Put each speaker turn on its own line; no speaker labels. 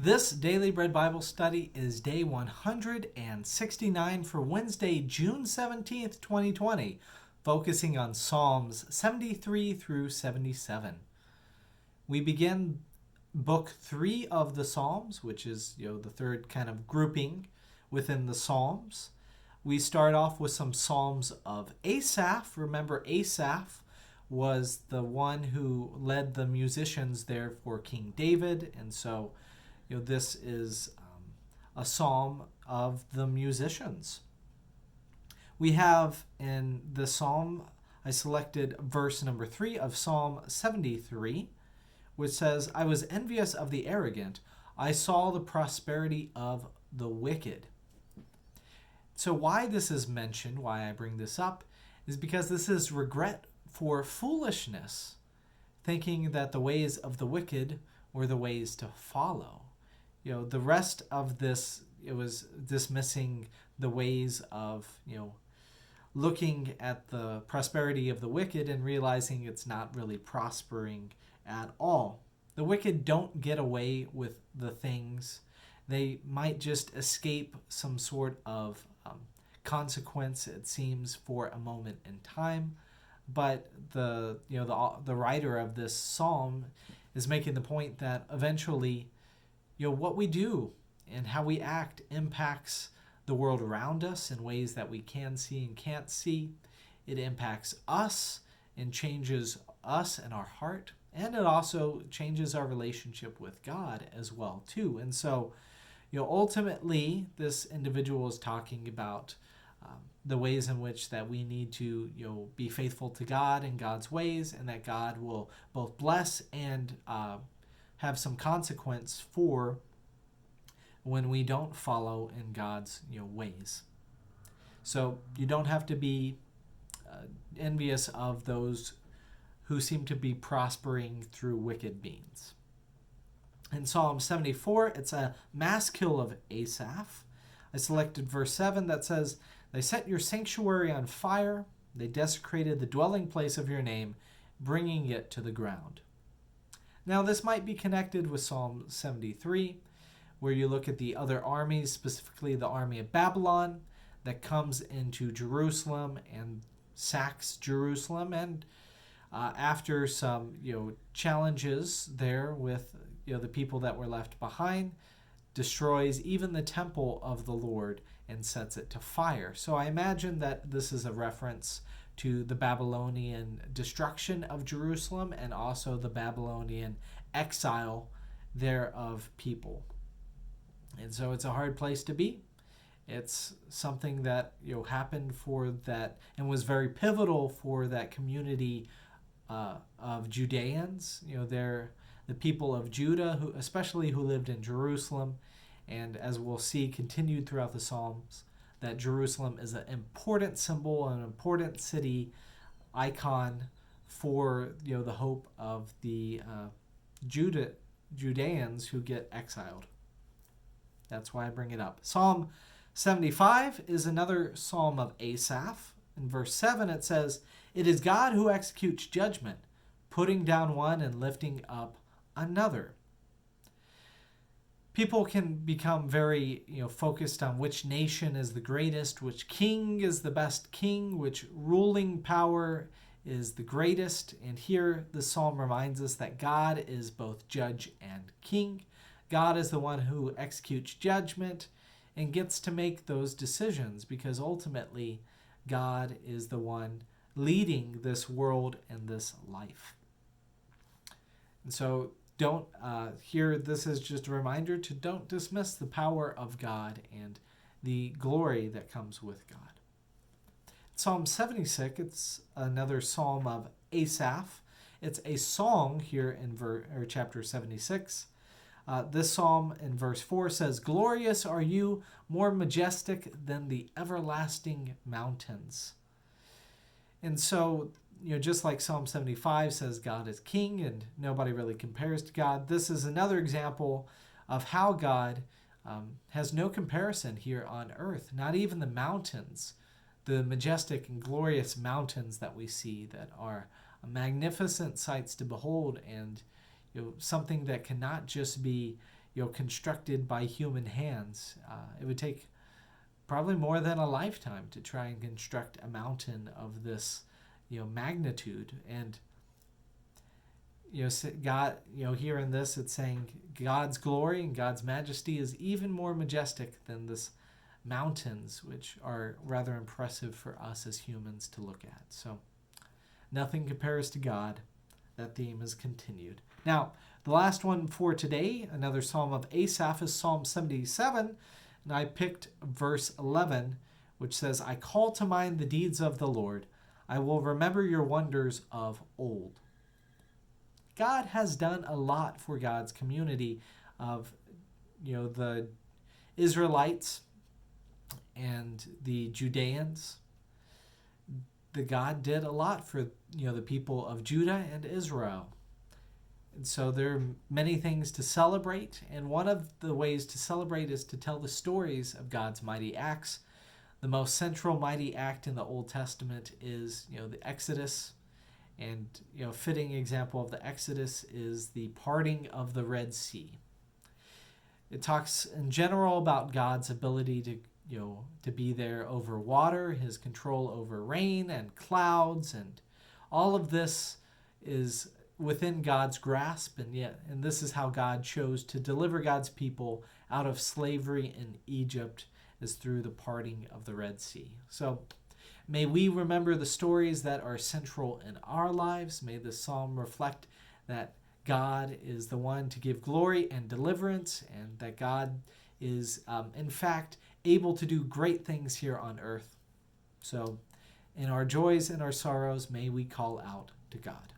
This Daily Bread Bible study is day 169 for Wednesday, June 17th, 2020, focusing on Psalms 73 through 77. We begin book 3 of the Psalms, which is, the third kind of grouping within the Psalms. We start off with some Psalms of Asaph. Remember, Asaph was the one who led the musicians there for King David, and so this is a psalm of the musicians. We have in the psalm, I selected verse number 3 of Psalm 73, which says, "I was envious of the arrogant. I saw the prosperity of the wicked." So why this is mentioned, why I bring this up, is because this is regret for foolishness, thinking that the ways of the wicked were the ways to follow. The rest of this, it was dismissing the ways of, looking at the prosperity of the wicked and realizing it's not really prospering at all. The wicked don't get away with the things. They might just escape some sort of consequence, it seems, for a moment in time. But the writer of this psalm is making the point that eventually, what we do and how we act impacts the world around us in ways that we can see and can't see. It impacts us and changes us and our heart, and it also changes our relationship with God as well too. And so, ultimately, this individual is talking about the ways in which that we need to be faithful to God and God's ways, and that God will both bless and have some consequence for when we don't follow in God's ways. So you don't have to be envious of those who seem to be prospering through wicked means. In Psalm 74, it's a maskil of Asaph. I selected verse 7 that says, "They set your sanctuary on fire. They desecrated the dwelling place of your name, bringing it to the ground." Now, this might be connected with Psalm 73, where you look at the other armies, specifically the army of Babylon, that comes into Jerusalem and sacks Jerusalem. And after some challenges there with the people that were left behind, destroys even the temple of the Lord and sets it to fire. So I imagine that this is a reference to the Babylonian destruction of Jerusalem and also the Babylonian exile there of people. And so it's a hard place to be. It's something that happened for that and was very pivotal for that community of Judeans. They're the people of Judah, who especially who lived in Jerusalem, and as we'll see continued throughout the Psalms, that Jerusalem is an important symbol, an important city icon for the hope of the Judeans who get exiled. That's why I bring it up. Psalm 75 is another psalm of Asaph. In verse 7 it says, "It is God who executes judgment, putting down one and lifting up another." People can become very focused on which nation is the greatest, which king is the best king, which ruling power is the greatest. And here the psalm reminds us that God is both judge and king. God is the one who executes judgment and gets to make those decisions, because ultimately God is the one leading this world and this life. And so this is just a reminder to don't dismiss the power of God and the glory that comes with God. Psalm 76, it's another psalm of Asaph. It's a song here in chapter 76. This psalm in verse 4 says, "Glorious are you, more majestic than the everlasting mountains." And so, just like Psalm 75 says God is king and nobody really compares to God, this is another example of how God has no comparison here on earth. Not even the mountains, the majestic and glorious mountains that we see that are magnificent sights to behold, and something that cannot just be constructed by human hands. It would take probably more than a lifetime to try and construct a mountain of this, magnitude. And God, here in this, it's saying God's glory and God's majesty is even more majestic than this mountains, which are rather impressive for us as humans to look at. So nothing compares to God. That theme is continued. Now, the last one for today, another Psalm of Asaph, is Psalm 77. And I picked verse 11, which says, I call to mind the deeds of the Lord. I will remember your wonders of old. God has done a lot for God's community of, the Israelites and the Judeans. The God did a lot for, the people of Judah and Israel. And so there are many things to celebrate, and one of the ways to celebrate is to tell the stories of God's mighty acts. The most central mighty act in the Old Testament is, the Exodus. And, fitting example of the Exodus is the parting of the Red Sea. It talks in general about God's ability to be there over water, his control over rain and clouds, and all of this is within God's grasp, and this is how God chose to deliver God's people out of slavery in Egypt, is through the parting of the Red Sea. So may we remember the stories that are central in our lives. May this psalm reflect that God is the one to give glory and deliverance, and that God is, in fact, able to do great things here on earth. So in our joys and our sorrows, may we call out to God.